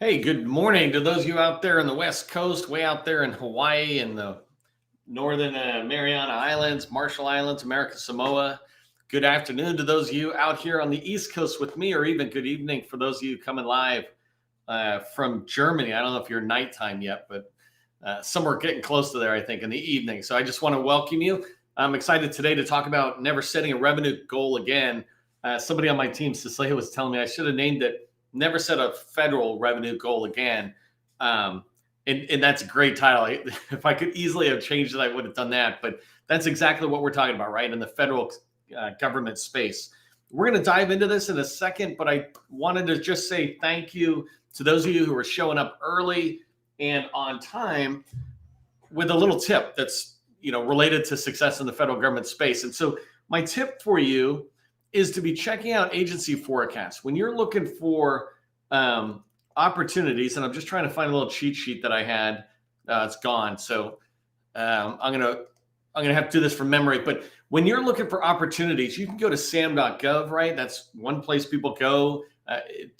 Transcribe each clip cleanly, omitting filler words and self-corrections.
Hey, good morning to those of you out there in the West Coast, way out there in Hawaii and the Northern Mariana Islands, Marshall Islands, American Samoa. Good afternoon to those of you out here on the East Coast with me, or even good evening for those of you coming live from Germany. I don't know if you're nighttime yet, but somewhere getting close to there, I think, in the evening. So I just want to welcome you. I'm excited today to talk about never setting a revenue goal again. Somebody on my team, Cecilia, was telling me I should have named it Never Set a Federal Revenue Goal Again. And that's a great title. If I could easily have changed it, I would have done that. But that's exactly what we're talking about, right? In the federal government space. We're going to dive into this in a second, but I wanted to just say thank you to those of you who are showing up early and on time with a little tip that's related to success in the federal government space. And so my tip for you is to be checking out agency forecasts when you're looking for opportunities. And I'm just trying to find a little cheat sheet that I had. It's gone. So I'm gonna have to do this from memory. But when you're looking for opportunities, you can go to sam.gov, right? That's one place people go.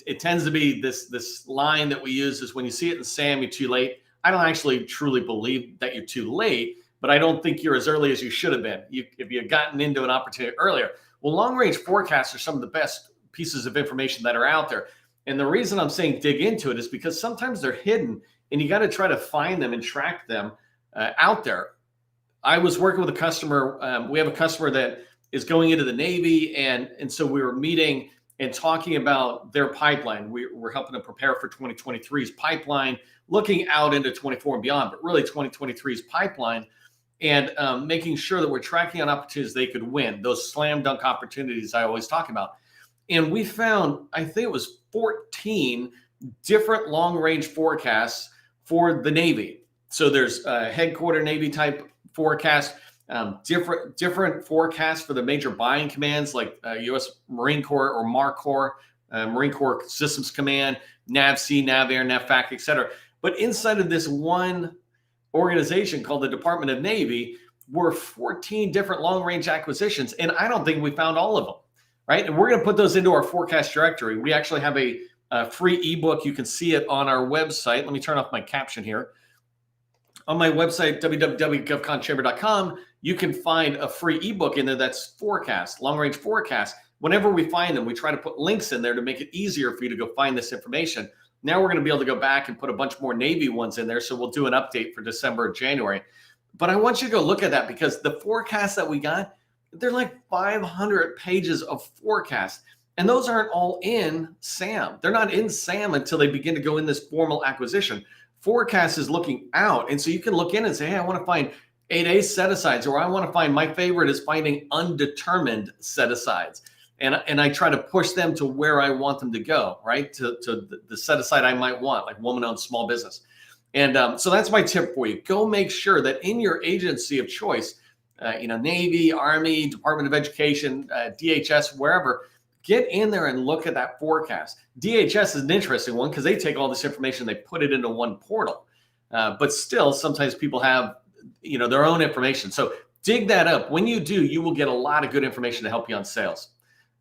It tends to be this line that we use is when you see it in SAM, you're too late. I don't actually truly believe that you're too late, but I don't think you're as early as you should have been if you had gotten into an opportunity earlier. Well, long-range forecasts are some of the best pieces of information that are out there. And the reason I'm saying dig into it is because sometimes they're hidden and you got to try to find them and track them out there. I was working with a customer. We have a customer that is going into the Navy. And so we were meeting and talking about their pipeline. We're helping them prepare for 2023's pipeline, looking out into 24 and beyond, but really 2023's pipeline. And making sure that we're tracking on opportunities they could win, those slam dunk opportunities I always talk about. And we found, I think it was 14 different long range forecasts for the Navy. So there's a headquarter Navy type forecast, different forecasts for the major buying commands like U.S. Marine Corps or MARCOR, Marine Corps Systems Command, NAVSEA, NAVAIR, NAVFAC, et cetera. But inside of this one organization called the Department of Navy were 14 different long-range acquisitions, and I don't think we found all of them, right? And we're going to put those into our forecast directory. We actually have a free ebook. You can see it on our website. Let me turn off my caption here. On my website, www.govconchamber.com, you can find a free ebook in there that's forecast, long-range forecast. Whenever we find them, we try to put links in there to make it easier for you to go find this information. Now we're going to be able to go back and put a bunch more Navy ones in there. So we'll do an update for December or January. But I want you to go look at that because the forecasts that we got, they're like 500 pages of forecasts. And those aren't all in SAM. They're not in SAM until they begin to go in this formal acquisition. Forecast is looking out. And so you can look in and say, hey, I want to find 8A set-asides, or I want to find, my favorite is finding undetermined set-asides. And I try to push them to where I want them to go, right? To the set aside I might want, like woman-owned small business. And so that's my tip for you. Go make sure that in your agency of choice, Navy, Army, Department of Education, DHS, wherever, get in there and look at that forecast. DHS is an interesting one because they take all this information, they put it into one portal. But still, sometimes people have, their own information. So dig that up. When you do, you will get a lot of good information to help you on sales.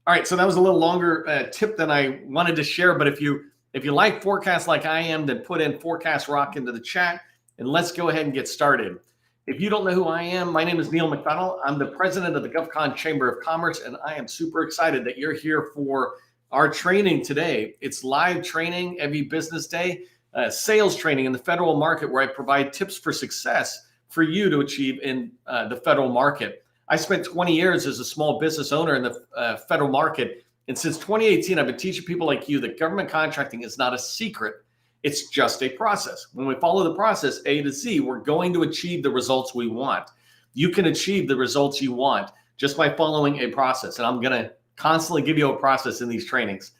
All right, so that was a little longer tip than I wanted to share, but if you like forecasts like I am, then put in Forecast Rock into the chat, and let's go ahead and get started. If you don't know who I am, my name is Neil McDonnell. I'm the president of the GovCon Chamber of Commerce, and I am super excited that you're here for our training today. It's live training every business day, sales training in the federal market where I provide tips for success for you to achieve in the federal market. I spent 20 years as a small business owner in the federal market. And since 2018, I've been teaching people like you that government contracting is not a secret. It's just a process. When we follow the process A to Z, we're going to achieve the results we want. You can achieve the results you want just by following a process. And I'm going to constantly give you a process in these trainings.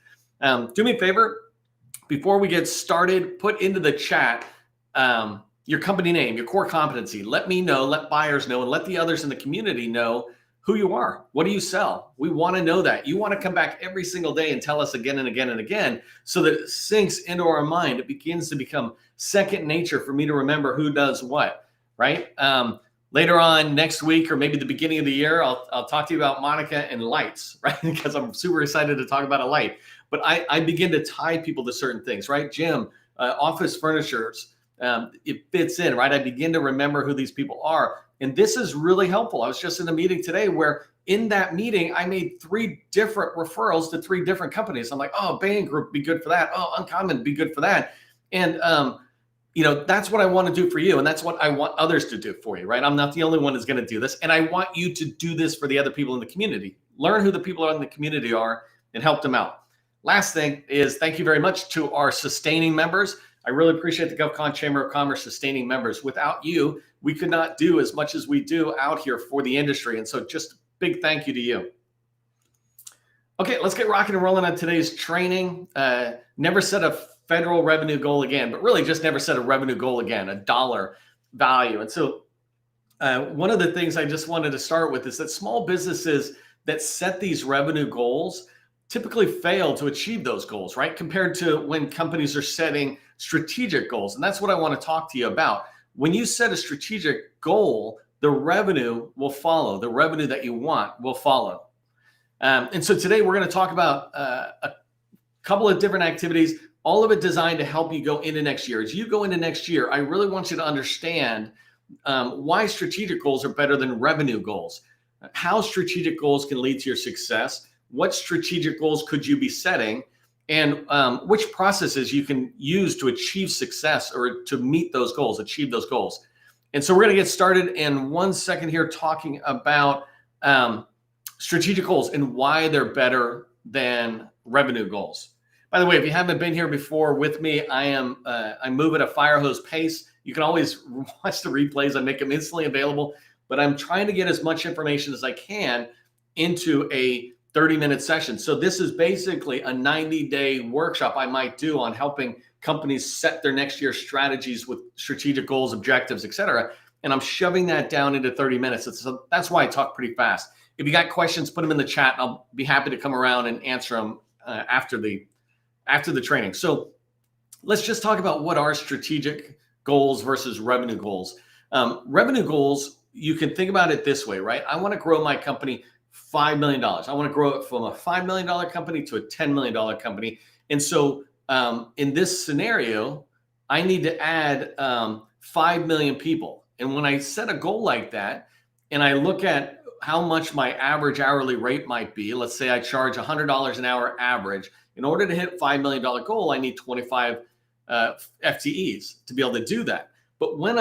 Do me a favor. Before we get started, put into the chat your company name, your core competency. Let me know, let buyers know, and let the others in the community know who you are. What do you sell? We want to know that. You want to come back every single day and tell us again and again and again so that it sinks into our mind. It begins to become second nature for me to remember who does what, right? Later on next week or maybe the beginning of the year, I'll talk to you about Monica and lights, right? Because I'm super excited to talk about a light. But I begin to tie people to certain things, right? Jim, office furnitures. It fits in, right? I begin to remember who these people are. And this is really helpful. I was just in a meeting today where in that meeting, I made 3 different referrals to 3 different companies. I'm like, oh, Bain Group, be good for that. Oh, Uncommon, be good for that. And, that's what I want to do for you. And that's what I want others to do for you, right? I'm not the only one that's going to do this. And I want you to do this for the other people in the community. Learn who the people in the community are and help them out. Last thing is thank you very much to our sustaining members. I really appreciate the GovCon Chamber of Commerce sustaining members. Without you, we could not do as much as we do out here for the industry. And so just big thank you to you. Okay, let's get rocking and rolling on today's training. Never set a federal revenue goal again, but really just never set a revenue goal again, a dollar value. And so one of the things I just wanted to start with is that small businesses that set these revenue goals typically fail to achieve those goals, right? Compared to when companies are setting strategic goals. And that's what I want to talk to you about. When you set a strategic goal, the revenue will follow. The revenue that you want will follow. And so today we're going to talk about a couple of different activities, all of it designed to help you go into next year. As you go into next year, I really want you to understand why strategic goals are better than revenue goals, how strategic goals can lead to your success, what strategic goals could you be setting, and which processes you can use to achieve success or to meet those goals, achieve those goals. And so we're going to get started in 1 second here talking about strategic goals and why they're better than revenue goals. By the way, if you haven't been here before with me, I move at a fire hose pace. You can always watch the replays. I make them instantly available, but I'm trying to get as much information as I can into a 30-minute session. So this is basically a 90-day workshop I might do on helping companies set their next year strategies with strategic goals, objectives, et cetera. And I'm shoving that down into 30 minutes. So that's why I talk pretty fast. If you got questions, put them in the chat. I'll be happy to come around and answer them after the training. So let's just talk about what are strategic goals versus revenue goals. Revenue goals, you can think about it this way, right? I want to grow my company $5 million. I want to grow it from a $5 million company to a $10 million company. And so in this scenario, I need to add 5 million people. And when I set a goal like that, and I look at how much my average hourly rate might be, let's say I charge $100 an hour average. In order to hit $5 million goal, I need 25 FTEs to be able to do that. But when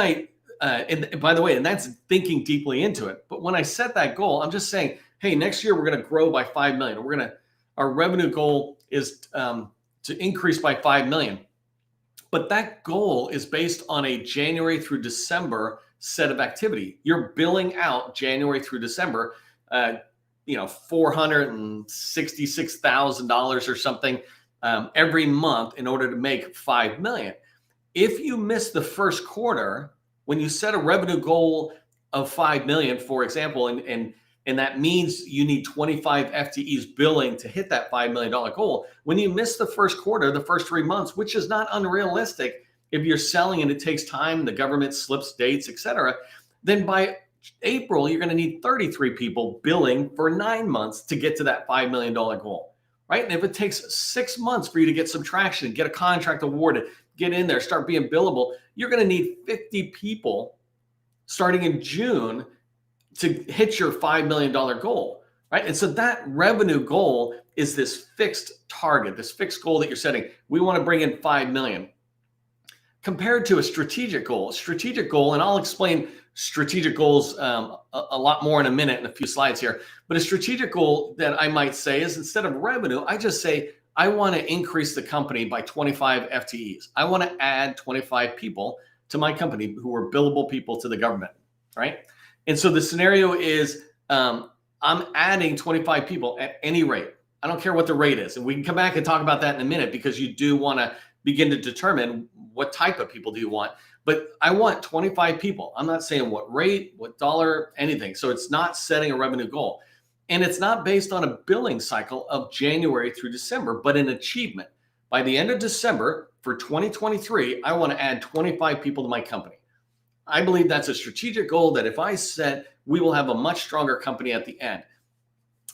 and by the way, and that's thinking deeply into it. But when I set that goal, I'm just saying, hey, next year we're going to grow by 5 million. Our revenue goal is to increase by 5 million. But that goal is based on a January through December set of activity. You're billing out January through December, $466,000 or something every month in order to make 5 million. If you miss the first quarter, when you set a revenue goal of 5 million, for example, and that means you need 25 FTEs billing to hit that $5 million goal. When you miss the first quarter, the first 3 months, which is not unrealistic, if you're selling and it takes time, the government slips dates, et cetera, then by April, you're going to need 33 people billing for 9 months to get to that $5 million goal, right? And if it takes 6 months for you to get some traction, get a contract awarded, get in there, start being billable, you're going to need 50 people starting in June to hit your $5 million goal, right? And so that revenue goal is this fixed target, this fixed goal that you're setting. We want to bring in 5 million. Compared to a strategic goal, and I'll explain strategic goals a lot more in a minute in a few slides here, but a strategic goal that I might say is instead of revenue, I just say, I want to increase the company by 25 FTEs. I want to add 25 people to my company who are billable people to the government, right? And so the scenario is I'm adding 25 people at any rate. I don't care what the rate is. And we can come back and talk about that in a minute because you do want to begin to determine what type of people do you want. But I want 25 people. I'm not saying what rate, what dollar, anything. So it's not setting a revenue goal. And it's not based on a billing cycle of January through December, but an achievement. By the end of December for 2023, I want to add 25 people to my company. I believe that's a strategic goal that if I set, we will have a much stronger company at the end.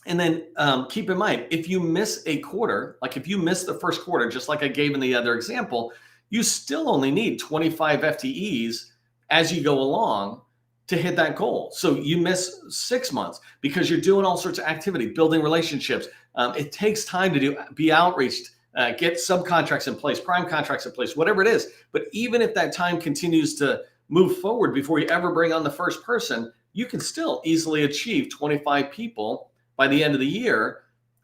And then keep in mind, if you miss a quarter, like if you miss the first quarter, just like I gave in the other example, you still only need 25 FTEs as you go along to hit that goal. So you miss 6 months because you're doing all sorts of activity, building relationships. It takes time to be outreached, get subcontracts in place, prime contracts in place, whatever it is. But even if that time continues to move forward before you ever bring on the first person, you can still easily achieve 25 people by the end of the year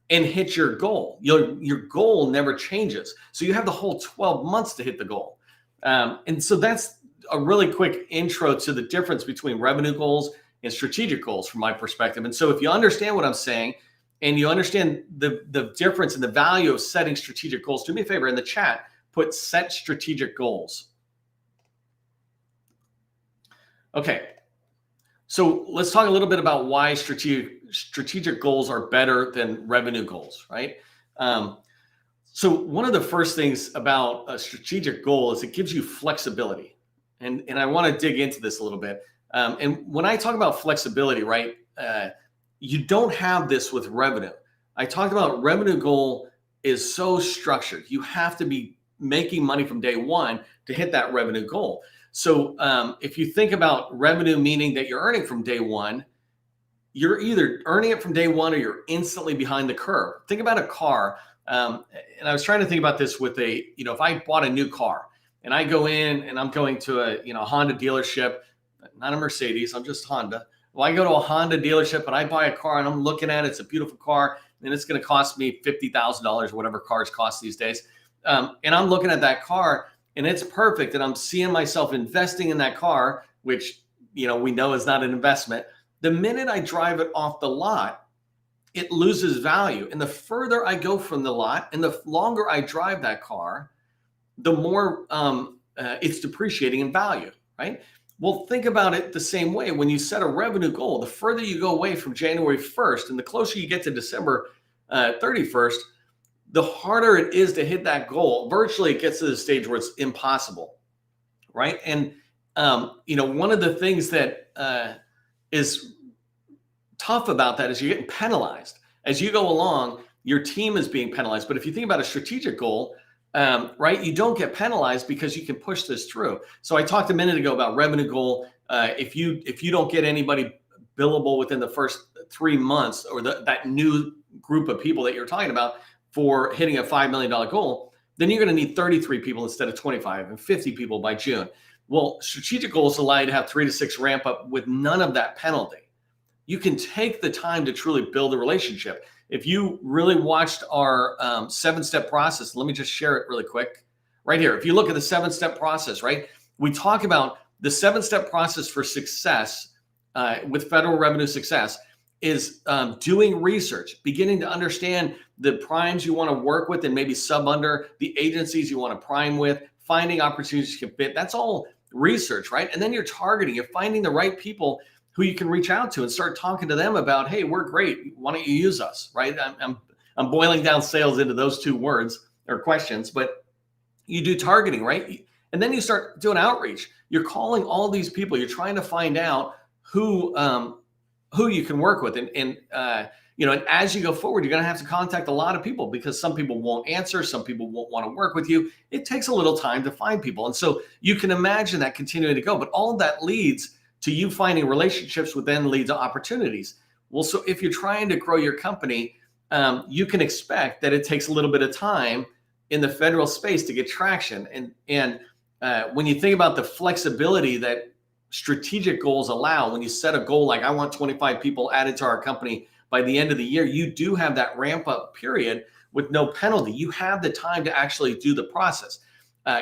and hit your goal. Your goal never changes. So you have the whole 12 months to hit the goal. And so that's a really quick intro to the difference between revenue goals and strategic goals from my perspective. And so if you understand what I'm saying and you understand the difference and the value of setting strategic goals, do me a favor in the chat, put set strategic goals. Okay. So let's talk a little bit about why strategic goals are better than revenue goals, right? So one of the first things about a strategic goal is it gives you flexibility. And I want to dig into this a little bit. And when I talk about flexibility, right, you don't have this with revenue. I talked about revenue goal is so structured. You have to be making money from day one to hit that revenue goal. So if you think about revenue, meaning that you're earning from day one, you're either earning it from day one or you're instantly behind the curve. Think about a car. And I was trying to think about this with if I bought a new car and I go in and I'm going to a Honda dealership, not a Mercedes, I'm just Honda. Well, I go to a Honda dealership and I buy a car and I'm looking at it, it's a beautiful car and it's going to cost me $50,000, whatever cars cost these days. And I'm looking at that car and it's perfect. And I'm seeing myself investing in that car, which, we know is not an investment. The minute I drive it off the lot, it loses value. And the further I go from the lot and the longer I drive that car, the more it's depreciating in value, right? Well, think about it the same way. When you set a revenue goal, the further you go away from January 1st and the closer you get to December 31st, the harder it is to hit that goal. Virtually, it gets to the stage where it's impossible, right? And, one of the things that is tough about that is you're getting penalized. As you go along, your team is being penalized. But if you think about a strategic goal, right, you don't get penalized because you can push this through. So I talked a minute ago about revenue goal. If you don't get anybody billable within the first 3 months or that new group of people that you're talking about for hitting a $5 million goal, then you're going to need 33 people instead of 25 and 50 people by June. Well, strategic goals allow you to have 3 to 6 ramp up with none of that penalty. You can take the time to truly build a relationship. If you really watched our 7-step process, let me just share it really quick right here. If you look at the 7-step process, right, we talk about the 7-step process for success with federal revenue success is doing research, beginning to understand the primes you want to work with and maybe sub under, the agencies you want to prime with, finding opportunities you can fit. That's all research, right? And then you're targeting, you're finding the right people who you can reach out to and start talking to them about, hey, we're great. Why don't you use us, right? I'm boiling down sales into those 2 words or questions, but you do targeting, right? And then you start doing outreach. You're calling all these people. You're trying to find out who you can work with. And as you go forward, you're going to have to contact a lot of people because some people won't answer. Some people won't want to work with you. It takes a little time to find people. And so you can imagine that continuing to go, but all of that leads to you finding relationships, which then lead to opportunities. Well, so if you're trying to grow your company, you can expect that it takes a little bit of time in the federal space to get traction. And when you think about the flexibility that strategic goals allow, when you set a goal like I want 25 people added to our company by the end of the year, you do have that ramp up period with no penalty. You have the time to actually do the process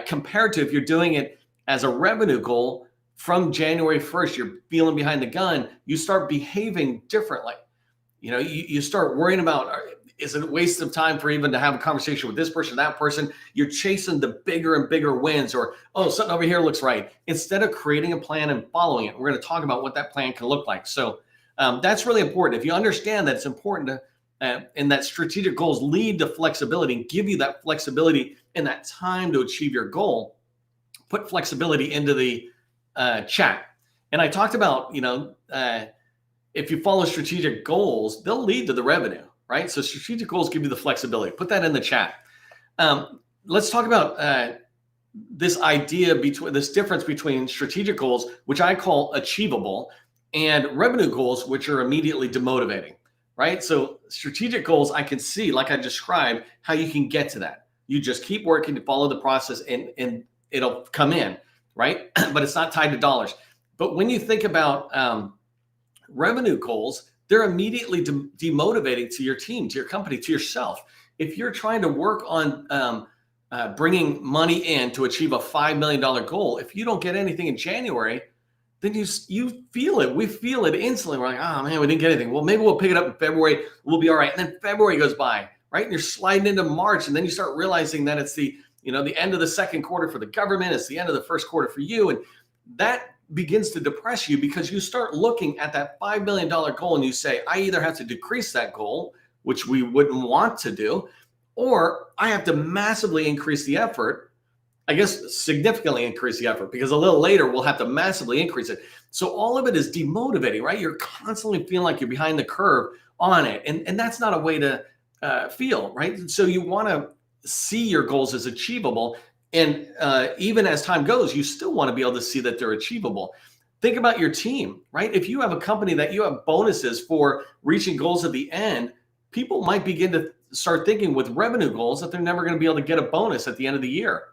compared to if you're doing it as a revenue goal. From January 1st, you're feeling behind the gun, you start behaving differently. You start worrying about, is it a waste of time for even to have a conversation with this person, that person? You're chasing the bigger and bigger wins or, oh, something over here looks right. Instead of creating a plan and following it, we're going to talk about what that plan can look like. So that's really important. If you understand that it's important to, and that strategic goals lead to flexibility and give you that flexibility and that time to achieve your goal, put flexibility into the chat. And I talked about, if you follow strategic goals, they'll lead to the revenue, right? So strategic goals give you the flexibility. Put that in the chat. Let's talk about this idea between this difference between strategic goals, which I call achievable, and revenue goals, which are immediately demotivating, right? So strategic goals, I can see, like I described, how you can get to that. You just keep working to follow the process and it'll come in, right? But it's not tied to dollars. But when you think about revenue goals, they're immediately demotivating to your team, to your company, to yourself. If you're trying to work on bringing money in to achieve a $5 million goal, if you don't get anything in January, then you feel it. We feel it instantly. We're like, oh man, we didn't get anything. Well, maybe we'll pick it up in February. We'll be all right. And then February goes by, right? And you're sliding into March, and then you start realizing that it's the end of the second quarter for the government. It's the end of the first quarter for you. And that begins to depress you because you start looking at that $5 million goal and you say, I either have to decrease that goal, which we wouldn't want to do, or I have to massively increase the effort. I guess significantly increase the effort, because a little later we'll have to massively increase it. So all of it is demotivating, right? You're constantly feeling like you're behind the curve on it. And that's not a way to feel, right? So you want to see your goals as achievable. And even as time goes, you still want to be able to see that they're achievable. Think about your team, right? If you have a company that you have bonuses for reaching goals at the end, people might begin to start thinking with revenue goals that they're never going to be able to get a bonus at the end of the year.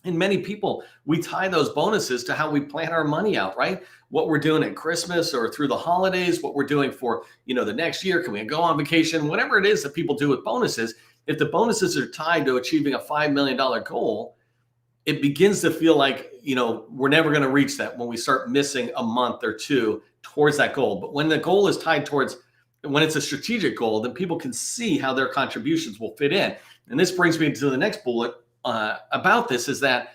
And many people, we tie those bonuses to how we plan our money out, right? What we're doing at Christmas or through the holidays, what we're doing for, the next year. Can we go on vacation? Whatever it is that people do with bonuses, if the bonuses are tied to achieving a $5 million goal, it begins to feel like, we're never going to reach that when we start missing a month or two towards that goal. But when the goal is tied towards, when it's a strategic goal, then people can see how their contributions will fit in. And this brings me to the next bullet about this, is that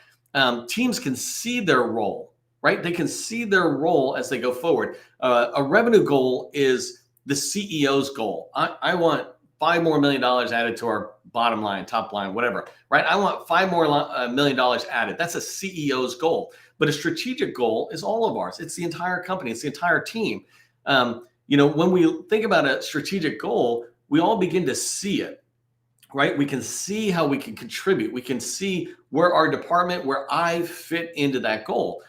teams can see their role, right? They can see their role as they go forward. A revenue goal is the CEO's goal. I want $5 more million added to our bottom line, top line, whatever, right? I want $5 more million added. That's a CEO's goal. But a strategic goal is all of ours. It's the entire company. It's the entire team. When we think about a strategic goal, we all begin to see it, right? We can see how we can contribute. We can see where our department, where I fit into that goal.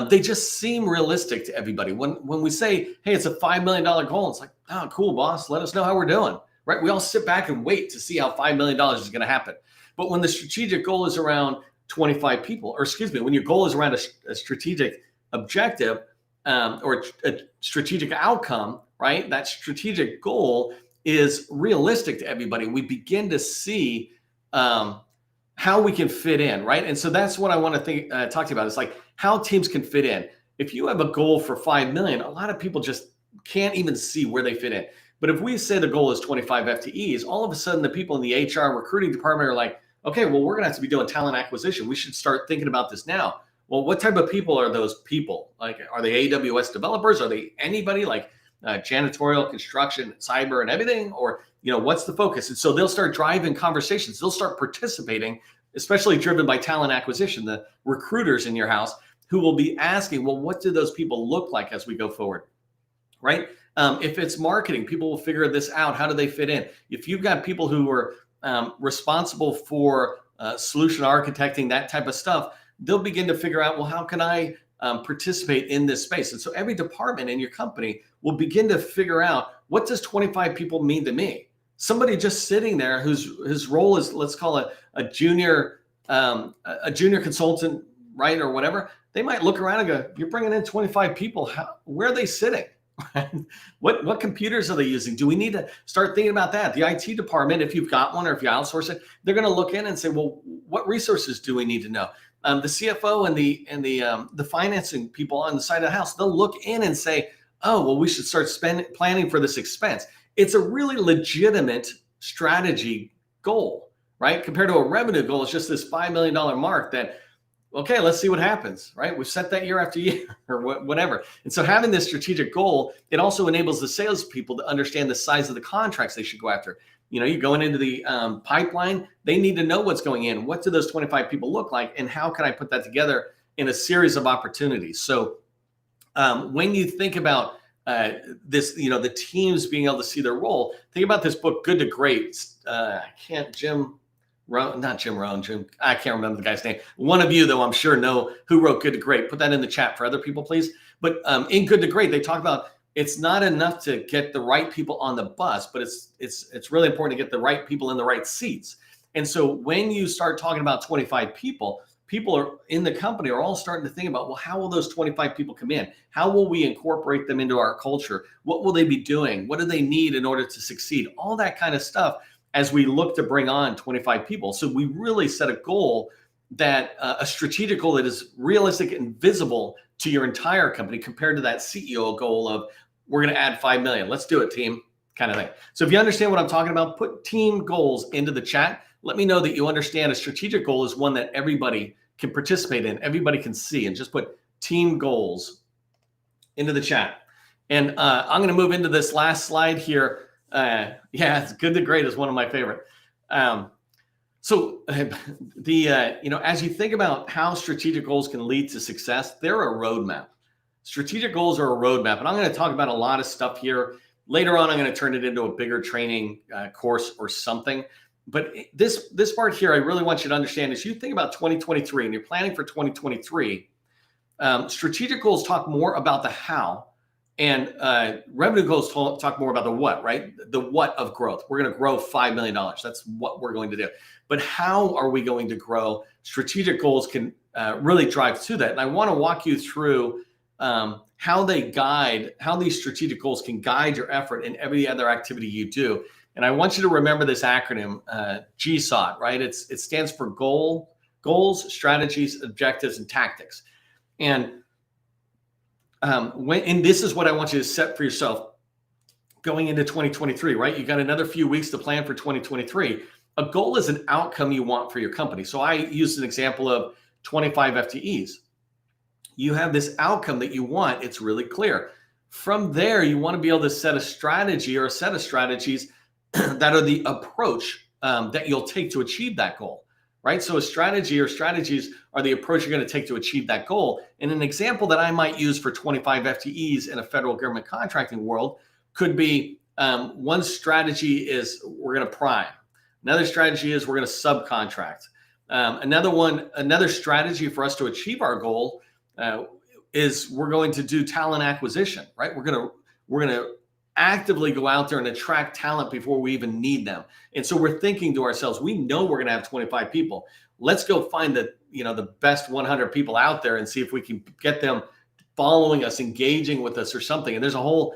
They just seem realistic to everybody. When we say, hey, it's a $5 million goal, it's like, oh, cool, boss. Let us know how we're doing, right? We all sit back and wait to see how $5 million is going to happen. But when the strategic goal is around 25 people, or excuse me, when your goal is around a strategic objective or a strategic outcome, right? That strategic goal is realistic to everybody. We begin to see how we can fit in, right? And so that's what I want to talk to you about. It's like how teams can fit in. If you have a goal for 5 million, a lot of people just can't even see where they fit in. But if we say the goal is 25 FTEs, all of a sudden the people in the HR recruiting department are like, okay, well, we're going to have to be doing talent acquisition. We should start thinking about this now. Well, what type of people are those people? Like, are they AWS developers? Are they anybody like janitorial, construction, cyber, and everything? Or, what's the focus? And so they'll start driving conversations. They'll start participating, especially driven by talent acquisition, the recruiters in your house who will be asking, well, what do those people look like as we go forward, right? If it's marketing, people will figure this out. How do they fit in? If you've got people who are responsible for solution architecting, that type of stuff, they'll begin to figure out, well, how can I participate in this space? And so every department in your company will begin to figure out, what does 25 people mean to me? Somebody just sitting there whose role is, let's call it a junior consultant, right? Or whatever. They might look around and go, you're bringing in 25 people. Where are they sitting? What computers are they using? Do we need to start thinking about that? The IT department, if you've got one or if you outsource it, they're going to look in and say, well, what resources do we need to know? The CFO and the financing people on the side of the house, they'll look in and say, oh, well, we should start planning for this expense. It's a really legitimate strategy goal, right? Compared to a revenue goal, it's just this $5 million mark that, okay, let's see what happens, right? We've set that year after year or whatever. And so having this strategic goal, it also enables the salespeople to understand the size of the contracts they should go after. You're going into the pipeline, they need to know what's going in. What do those 25 people look like? And how can I put that together in a series of opportunities? So when you think about this, the teams being able to see their role, think about this book, Good to Great. Jim Not Jim Rohn, I can't remember the guy's name. One of you, though, I'm sure know who wrote Good to Great. Put that in the chat for other people, please. But in Good to Great, they talk about it's not enough to get the right people on the bus, but it's really important to get the right people in the right seats. And so when you start talking about 25 people are in the company are all starting to think about, well, how will those 25 people come in? How will we incorporate them into our culture? What will they be doing? What do they need in order to succeed? All that kind of stuff as we look to bring on 25 people. So we really set a goal that a strategic goal that is realistic and visible to your entire company compared to that CEO goal of we're going to add 5 million. Let's do it, team, kind of thing. So if you understand what I'm talking about, put team goals into the chat. Let me know that you understand a strategic goal is one that everybody can participate in, everybody can see, and just put team goals into the chat. And I'm going to move into this last slide here. It's Good to Great is one of my favorite. So as you think about how strategic goals can lead to success, they're a roadmap. Strategic goals are a roadmap, and I'm going to talk about a lot of stuff here. Later on, I'm going to turn it into a bigger training course or something. But this part here, I really want you to understand is you think about 2023 and you're planning for 2023, strategic goals talk more about the how, and revenue goals talk more about the what, right? The what of growth. We're going to grow $5 million. That's what we're going to do. But how are we going to grow? Strategic goals can really drive to that. And I want to walk you through how these strategic goals can guide your effort in every other activity you do. And I want you to remember this acronym, GSOT, right? It stands for goals, strategies, objectives, and tactics. And this is what I want you to set for yourself going into 2023, right? You got another few weeks to plan for 2023. A goal is an outcome you want for your company. So I used an example of 25 FTEs. You have this outcome that you want. It's really clear. From there, you want to be able to set a strategy or a set of strategies that are the approach that you'll take to achieve that goal, right? So a strategy or strategies are the approach you're going to take to achieve that goal. And an example that I might use for 25 FTEs in a federal government contracting world could be one strategy is we're going to prime. Another strategy is we're going to subcontract. Another strategy for us to achieve our goal is we're going to do talent acquisition, right? We're going to actively go out there and attract talent before we even need them. And so we're thinking to ourselves, we know we're going to have 25 people. Let's go find the best 100 people out there and see if we can get them following us, engaging with us or something. And there's a whole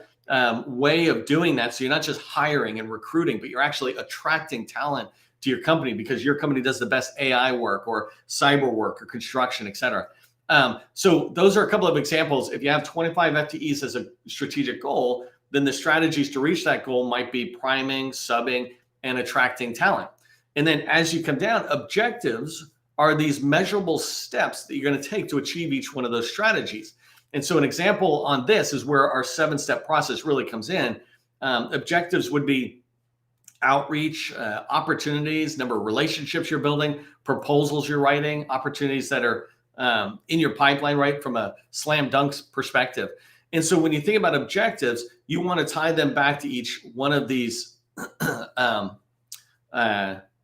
way of doing that. So you're not just hiring and recruiting, but you're actually attracting talent to your company because your company does the best AI work or cyber work or construction, et cetera. So those are a couple of examples. If you have 25 FTEs as a strategic goal, then the strategies to reach that goal might be priming, subbing, and attracting talent. And then as you come down, objectives are these measurable steps that you're going to take to achieve each one of those strategies. And so an example on this is where our 7-step process really comes in. Objectives would be outreach, opportunities, number of relationships you're building, proposals you're writing, opportunities that are in your pipeline, right, from a slam dunk perspective. And so when you think about objectives, you want to tie them back to each one of these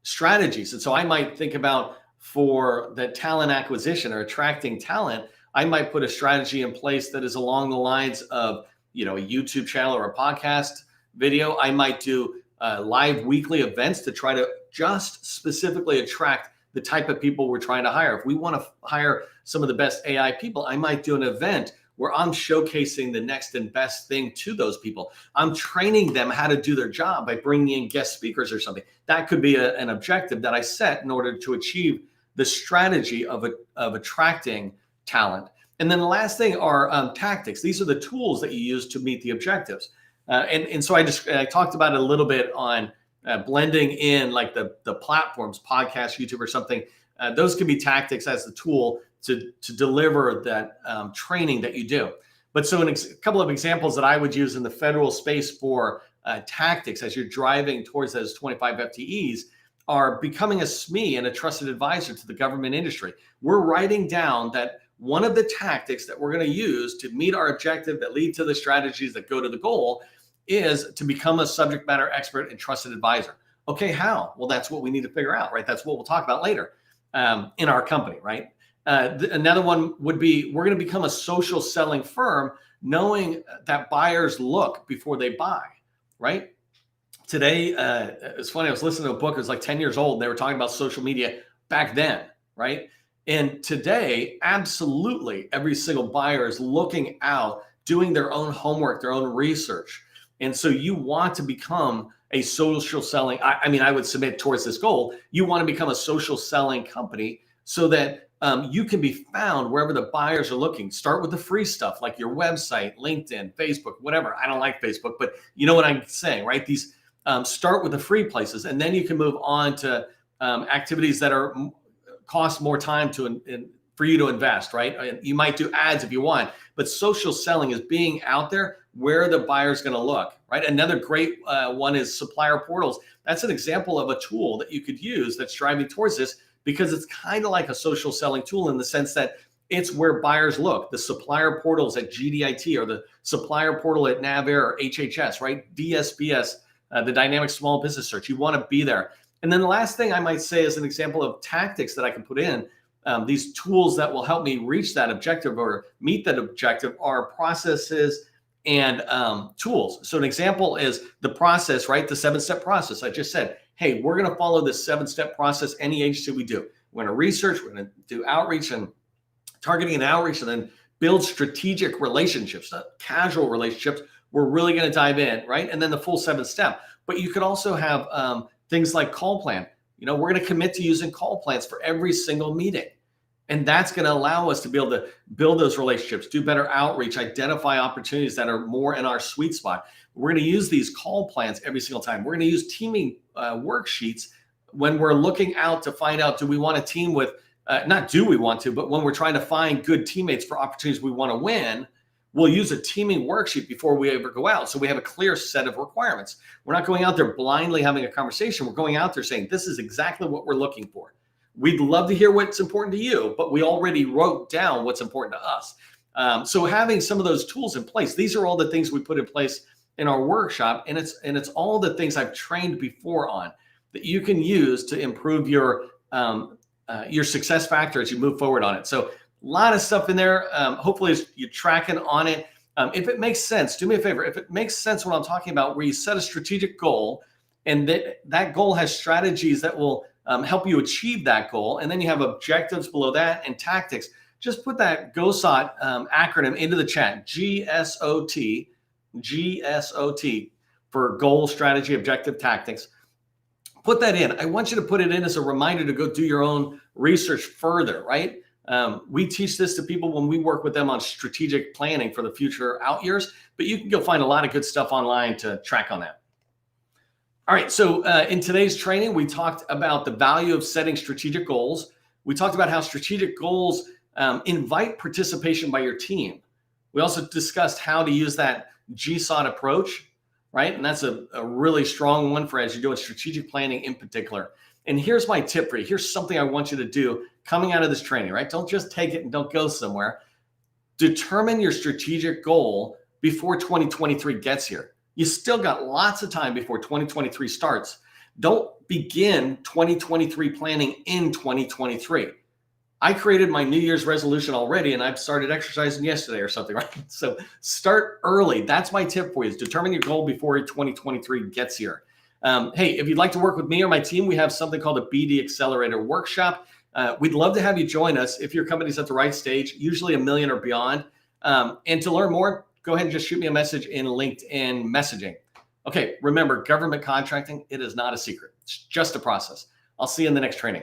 strategies. And so I might think about for the talent acquisition or attracting talent, I might put a strategy in place that is along the lines of, a YouTube channel or a podcast video. I might do live weekly events to try to just specifically attract the type of people we're trying to hire. If we want to hire some of the best AI people, I might do an event where I'm showcasing the next and best thing to those people. I'm training them how to do their job by bringing in guest speakers or something. That could be an objective that I set in order to achieve the strategy of attracting talent. And then the last thing are tactics. These are the tools that you use to meet the objectives. And so I talked about it a little bit on blending in like the platforms, podcast, YouTube or something. Those can be tactics as the tool to deliver that training that you do. But so a couple of examples that I would use in the federal space for tactics as you're driving towards those 25 FTEs are becoming a SME and a trusted advisor to the government industry. We're writing down that one of the tactics that we're going to use to meet our objective that lead to the strategies that go to the goal is to become a subject matter expert and trusted advisor. Okay, how? Well, that's what we need to figure out, right? That's what we'll talk about later in our company, right? Another one would be we're going to become a social selling firm, knowing that buyers look before they buy, right? Today, it's funny, I was listening to a book, it was like 10 years old, and they were talking about social media back then, right? And today, absolutely every single buyer is looking out, doing their own homework, their own research. And so you want to become a social selling, I mean, I would submit towards this goal, you want to become a social selling company so that you can be found wherever the buyers are looking. Start with the free stuff like your website, LinkedIn, Facebook, whatever. I don't like Facebook, but you know what I'm saying, right? These start with the free places, and then you can move on to activities that are cost more time for you to invest, right? You might do ads if you want, but social selling is being out there where the buyer's going to look, right? Another great one is supplier portals. That's an example of a tool that you could use that's driving towards this, because it's kind of like a social selling tool in the sense that it's where buyers look. The supplier portals at GDIT or the supplier portal at NavAir or HHS, right? DSBS, the Dynamic Small Business Search. You want to be there. And then the last thing I might say is an example of tactics that I can put in. These tools that will help me reach that objective or meet that objective are processes and tools. So an example is the process, right? The 7-step process. I just said, hey, we're going to follow this 7-step process any agency we do. We're going to research, we're going to do outreach and targeting and outreach, and then build strategic relationships, not casual relationships. We're really going to dive in, right? And then the full 7-step. But you could also have things like call plan. You know, we're going to commit to using call plans for every single meeting. And that's going to allow us to be able to build those relationships, do better outreach, identify opportunities that are more in our sweet spot. We're going to use these call plans every single time. We're going to use teaming worksheets when we're looking out to find out, do we want to team with, not do we want to, but when we're trying to find good teammates for opportunities we want to win, we'll use a teaming worksheet before we ever go out. So we have a clear set of requirements. We're not going out there blindly having a conversation. We're going out there saying, this is exactly what we're looking for. We'd love to hear what's important to you, but we already wrote down what's important to us. So having some of those tools in place, these are all the things we put in place in our workshop, and it's all the things I've trained before on that you can use to improve your success factor as you move forward on it. So a lot of stuff in there. Hopefully you're tracking on it. If it makes sense, do me a favor. If it makes sense what I'm talking about, where you set a strategic goal and that goal has strategies that will help you achieve that goal, and then you have objectives below that and tactics, just put that GOSOT acronym into the chat, GSOT for goal, strategy, objective, tactics. Put that in. I want you to put it in as a reminder to go do your own research further, right? We teach this to people when we work with them on strategic planning for the future out years, but you can go find a lot of good stuff online to track on that. All right, so in today's training, we talked about the value of setting strategic goals. We talked about how strategic goals invite participation by your team. We also discussed how to use that GSOT approach, right? And that's a really strong one for as you're doing strategic planning in particular. And here's my tip for you. Here's something I want you to do coming out of this training, right? Don't just take it and don't go somewhere. Determine your strategic goal before 2023 gets here. You still got lots of time before 2023 starts. Don't begin 2023 planning in 2023. I created my New Year's resolution already, and I've started exercising yesterday or something, right? So start early. That's my tip for you, is determine your goal before 2023 gets here. Hey, if you'd like to work with me or my team, we have something called a BD Accelerator Workshop. We'd love to have you join us if your company's at the right stage, usually $1 million or beyond. And to learn more, go ahead and just shoot me a message in LinkedIn messaging. Okay, remember, government contracting, it is not a secret. It's just a process. I'll see you in the next training.